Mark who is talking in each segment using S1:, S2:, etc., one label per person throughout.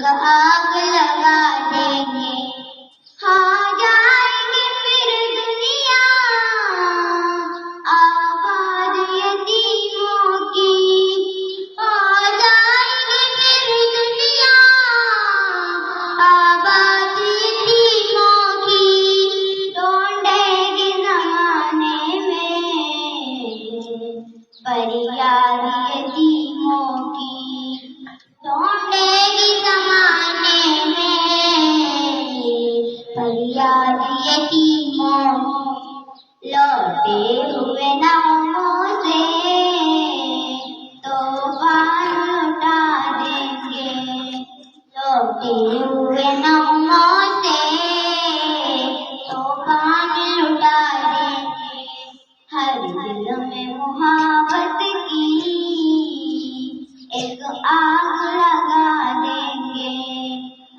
S1: आग लगा देंगे। खा जाएंगे फिर दुनिया आबाद यतीमों की। खा जाएंगे फिर दुनिया आबाद यतीमों की। ढूंढेगी जमाने में फरियाद यतीमों की। ढूंढेगी जमाने में फरियाद यतीमों की। लौटे हुए नामों से तूफान लुटा देंगे। लौटे हुए नामों से तूफान लुटा देंगे। हर दिल में मोहब्बत की एक आग लगा देंगे।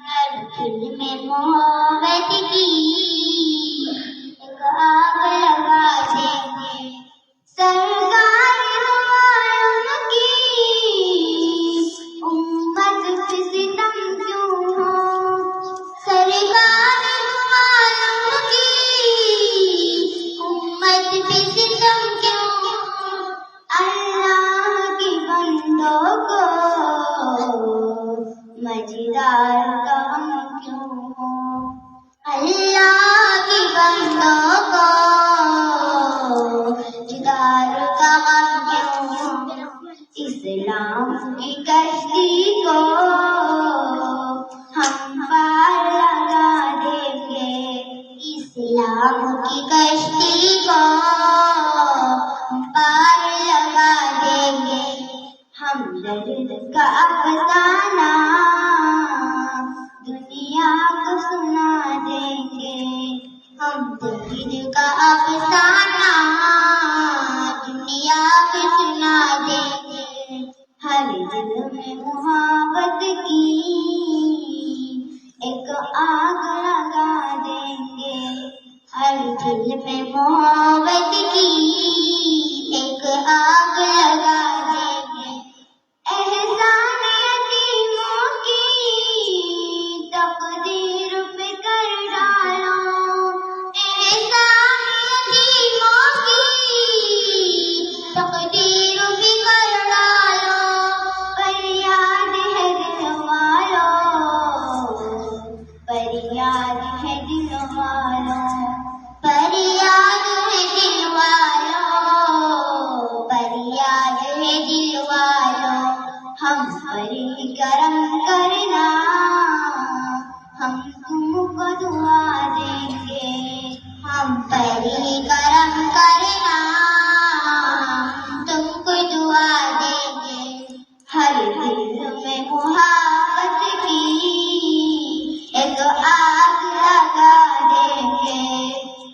S1: हर दिल में मोहब्बत की एक आग लगा देंगे। सरकार हुमायूं की उम्मत पे सितम क्यों हो। सरकार हुमायूं की उम्मत पे सितम क्यों हो। अल्लाह के बंदों को मजेदार का हम क्यों हो। अल्लाह के बंदों को मजेदार का हम क्यों हो। इस्लाम की कश्ती को हम पार लगा देंगे। इस्लाम की कश्ती को हम पार लगा देंगे। हम दर्द का अफसाना दुनिया को सुना देंगे। हम दर्द का अफसाना दुनिया को सुना देंगे। हर दिल में मोहब्बत की एक आग लगा देंगे। हर दिल में मोहब्बत की एक आग लगा देंगे। एहसान यतीमों की तकदीर पे कर डालो। एहसान यतीमों की तकदीर पे कर डालो। फरियाद है दिल वालों फरियाद है दिल वालों। फरियाद है दिल वालों फरियाद है दिल वालों। हम पर ही करम करना हम तुमको दुआ देंगे। हम पर ही करम करना हम तुमको दुआ देंगे। हर दिल में मोहब्बत की एक आग लगा देंगे।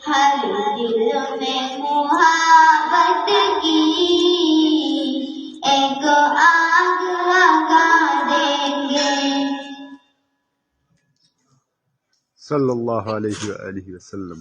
S1: हर दिल में मोहब्बत की एक आग लगा देंगे।
S2: सल्लल्लाहु अलैहि वसल्लम।